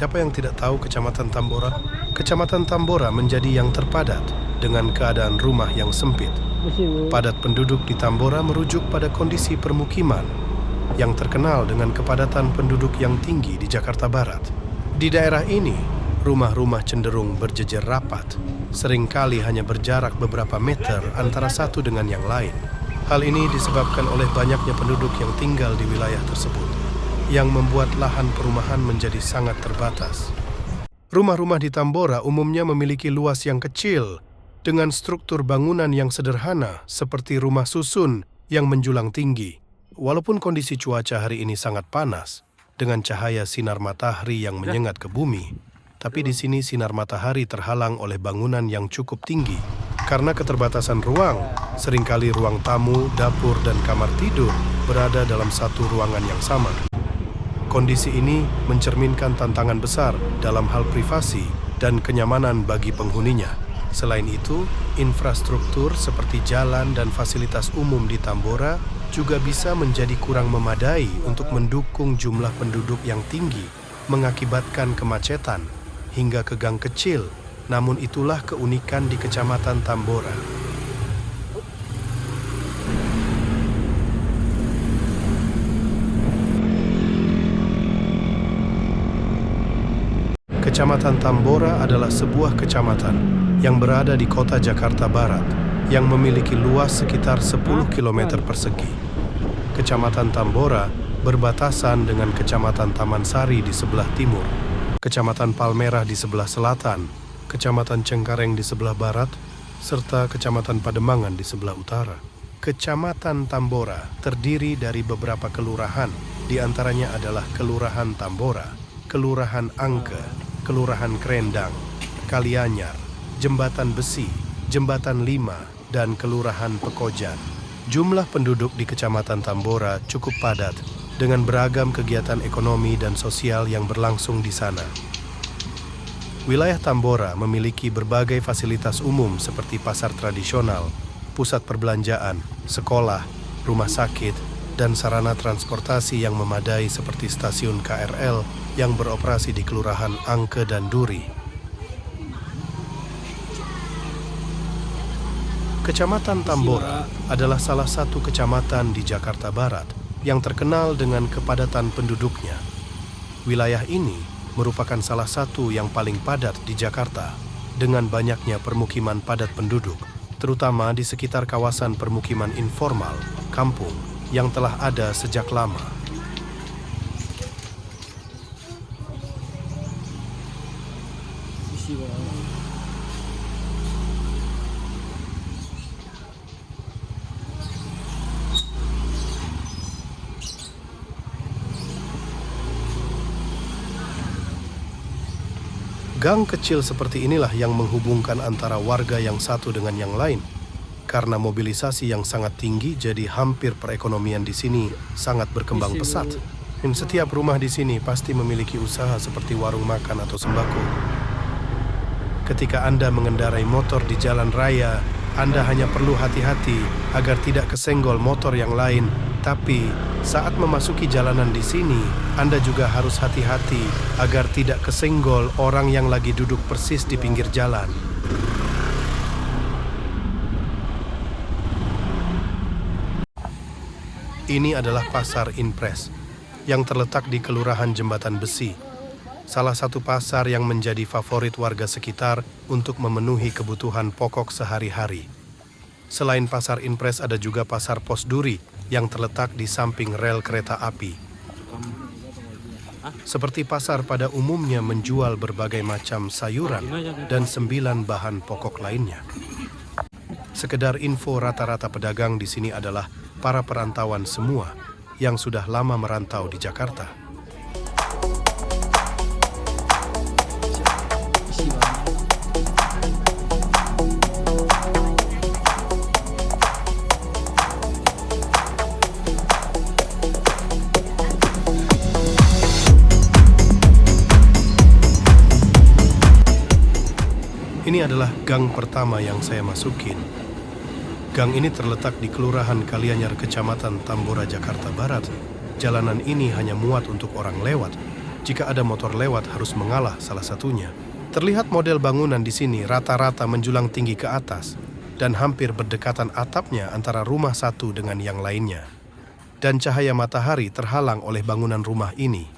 Siapa yang tidak tahu Kecamatan Tambora? Kecamatan Tambora menjadi yang terpadat dengan keadaan rumah yang sempit. Padat penduduk di Tambora merujuk pada kondisi permukiman yang terkenal dengan kepadatan penduduk yang tinggi di Jakarta Barat. Di daerah ini, rumah-rumah cenderung berjejer rapat, seringkali hanya berjarak beberapa meter antara satu dengan yang lain. Hal ini disebabkan oleh banyaknya penduduk yang tinggal di wilayah tersebut, yang membuat lahan perumahan menjadi sangat terbatas. Rumah-rumah di Tambora umumnya memiliki luas yang kecil, dengan struktur bangunan yang sederhana seperti rumah susun yang menjulang tinggi. Walaupun kondisi cuaca hari ini sangat panas, dengan cahaya sinar matahari yang menyengat ke bumi, tapi di sini sinar matahari terhalang oleh bangunan yang cukup tinggi. Karena keterbatasan ruang, seringkali ruang tamu, dapur, dan kamar tidur berada dalam satu ruangan yang sama. Kondisi ini mencerminkan tantangan besar dalam hal privasi dan kenyamanan bagi penghuninya. Selain itu, infrastruktur seperti jalan dan fasilitas umum di Tambora juga bisa menjadi kurang memadai untuk mendukung jumlah penduduk yang tinggi, mengakibatkan kemacetan hingga ke gang kecil. Namun itulah keunikan di Kecamatan Tambora. Kecamatan Tambora adalah sebuah kecamatan yang berada di kota Jakarta Barat yang memiliki luas sekitar 10 km persegi. Kecamatan Tambora berbatasan dengan Kecamatan Taman Sari di sebelah timur, Kecamatan Palmerah di sebelah selatan, Kecamatan Cengkareng di sebelah barat, serta Kecamatan Pademangan di sebelah utara. Kecamatan Tambora terdiri dari beberapa kelurahan, di antaranya adalah Kelurahan Tambora, Kelurahan Angke, Kelurahan Krendang, Kalianyar, Jembatan Besi, Jembatan Lima, dan Kelurahan Pekojan. Jumlah penduduk di Kecamatan Tambora cukup padat dengan beragam kegiatan ekonomi dan sosial yang berlangsung di sana. Wilayah Tambora memiliki berbagai fasilitas umum seperti pasar tradisional, pusat perbelanjaan, sekolah, rumah sakit, dan sarana transportasi yang memadai seperti stasiun KRL yang beroperasi di Kelurahan Angke dan Duri. Kecamatan Tambora adalah salah satu kecamatan di Jakarta Barat yang terkenal dengan kepadatan penduduknya. Wilayah ini merupakan salah satu yang paling padat di Jakarta, dengan banyaknya permukiman padat penduduk, terutama di sekitar kawasan permukiman informal, kampung, yang telah ada sejak lama. Gang kecil seperti inilah yang menghubungkan antara warga yang satu dengan yang lain. Karena mobilisasi yang sangat tinggi, jadi hampir perekonomian di sini sangat berkembang pesat. Dan setiap rumah di sini pasti memiliki usaha seperti warung makan atau sembako. Ketika Anda mengendarai motor di jalan raya, Anda hanya perlu hati-hati agar tidak kesenggol motor yang lain. Tapi saat memasuki jalanan di sini, Anda juga harus hati-hati agar tidak kesenggol orang yang lagi duduk persis di pinggir jalan. Ini adalah Pasar Inpres yang terletak di Kelurahan Jembatan Besi, salah satu pasar yang menjadi favorit warga sekitar untuk memenuhi kebutuhan pokok sehari-hari. Selain Pasar Inpres, ada juga Pasar Pos Duri yang terletak di samping rel kereta api. Seperti pasar pada umumnya menjual berbagai macam sayuran dan 9 bahan pokok lainnya. Sekedar info, rata-rata pedagang di sini adalah para perantauan semua yang sudah lama merantau di Jakarta. Ini adalah gang pertama yang saya masukin. Gang ini terletak di Kelurahan Kalianyar, Kecamatan Tambora, Jakarta Barat. Jalanan ini hanya muat untuk orang lewat. Jika ada motor lewat harus mengalah salah satunya. Terlihat model bangunan di sini rata-rata menjulang tinggi ke atas dan hampir berdekatan atapnya antara rumah satu dengan yang lainnya. Dan cahaya matahari terhalang oleh bangunan rumah ini.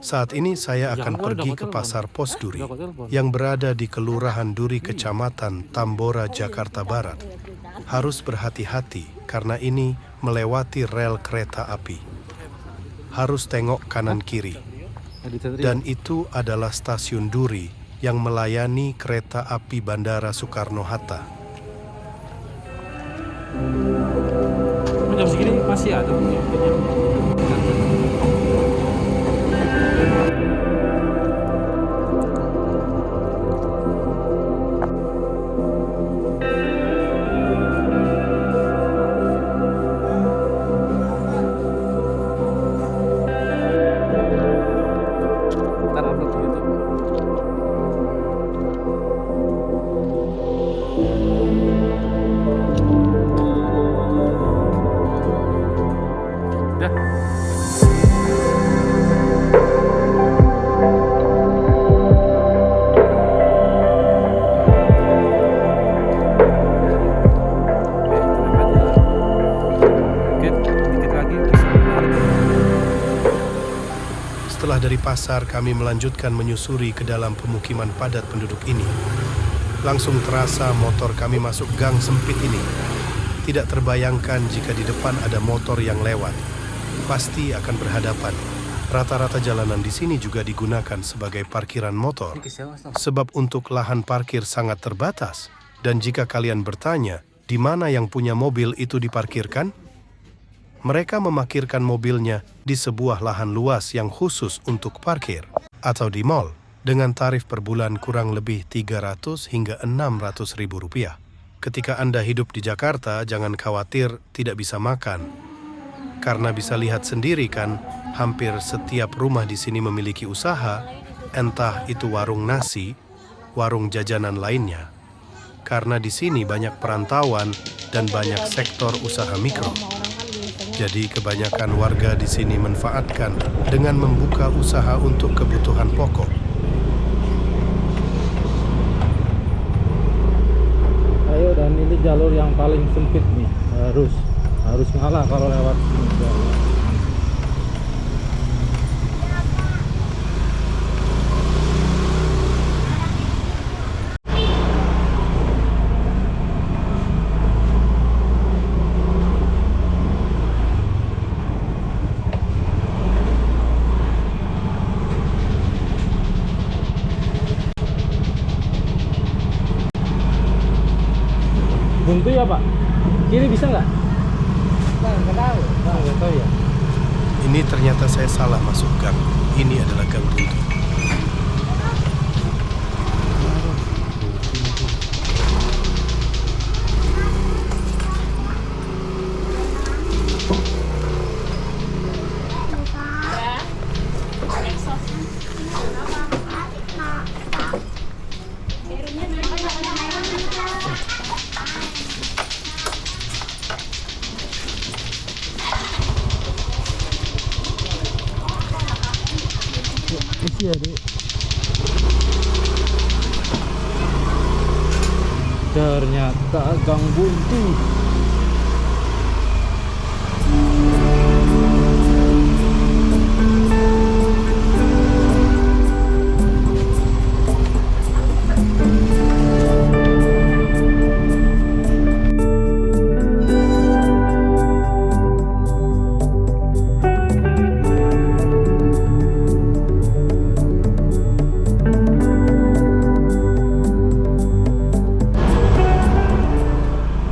Saat ini saya akan pergi ke Pasar Pos Duri yang berada di Kelurahan Duri, Kecamatan Tambora, Jakarta Barat. Harus berhati-hati karena ini melewati rel kereta api. Harus tengok kanan kiri. Dan itu adalah stasiun Duri yang melayani kereta api Bandara Soekarno-Hatta. Jam segini masih ada. Setelah dari pasar, kami melanjutkan menyusuri ke dalam pemukiman padat penduduk ini. Langsung terasa motor kami masuk gang sempit ini. Tidak terbayangkan jika di depan ada motor yang lewat. Pasti akan berhadapan. Rata-rata jalanan di sini juga digunakan sebagai parkiran motor. Sebab untuk lahan parkir sangat terbatas. Dan jika kalian bertanya, di mana yang punya mobil itu diparkirkan? Mereka memarkirkan mobilnya di sebuah lahan luas yang khusus untuk parkir atau di mal dengan tarif per bulan kurang lebih 300 hingga 600 ribu rupiah. Ketika Anda hidup di Jakarta, jangan khawatir tidak bisa makan. Karena bisa lihat sendiri kan, hampir setiap rumah di sini memiliki usaha, entah itu warung nasi, warung jajanan lainnya. Karena di sini banyak perantauan dan banyak sektor usaha mikro. Jadi kebanyakan warga di sini manfaatkan dengan membuka usaha untuk kebutuhan pokok. Ayo, dan ini jalur yang paling sempit nih, harus ngalah kalau lewat sini. Buntu ya Pak? Kiri bisa nggak? Nggak tahu. Nggak tahu ya. Ini ternyata saya salah masuk gang. Ini adalah gang buntu. Iya, Dek. Ternyata gang buntu.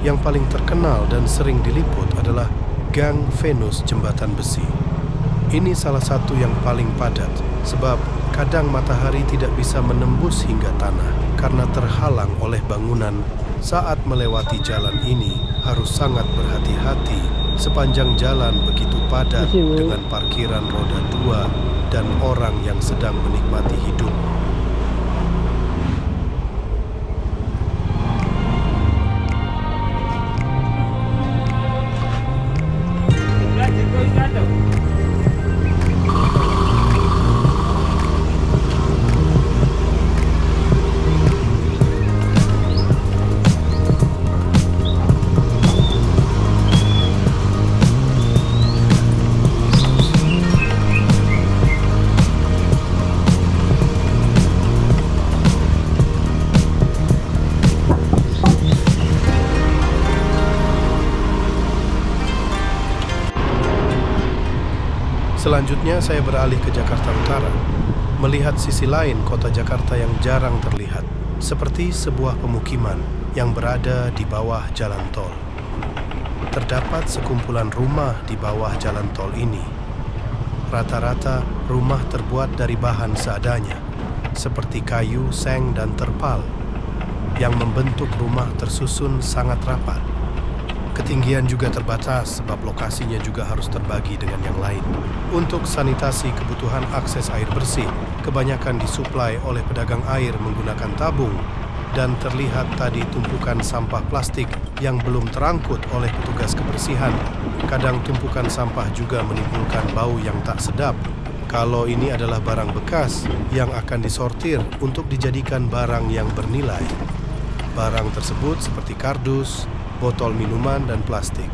Yang paling terkenal dan sering diliput adalah Gang Venus Jembatan Besi. Ini salah satu yang paling padat, sebab kadang matahari tidak bisa menembus hingga tanah karena terhalang oleh bangunan. Saat melewati jalan ini harus sangat berhati-hati. Sepanjang jalan begitu padat dengan parkiran roda 2 dan orang yang sedang menikmati hidup. Selanjutnya saya beralih ke Jakarta Utara, melihat sisi lain kota Jakarta yang jarang terlihat, seperti sebuah pemukiman yang berada di bawah jalan tol. Terdapat sekumpulan rumah di bawah jalan tol ini. Rata-rata rumah terbuat dari bahan seadanya, seperti kayu, seng, dan terpal, yang membentuk rumah tersusun sangat rapat. Ketinggian juga terbatas sebab lokasinya juga harus terbagi dengan yang lain. Untuk sanitasi kebutuhan akses air bersih, kebanyakan disuplai oleh pedagang air menggunakan tabung, dan terlihat tadi tumpukan sampah plastik yang belum terangkut oleh petugas kebersihan. Kadang tumpukan sampah juga menimbulkan bau yang tak sedap. Kalau ini adalah barang bekas yang akan disortir untuk dijadikan barang yang bernilai. Barang tersebut seperti kardus, botol minuman, dan plastik.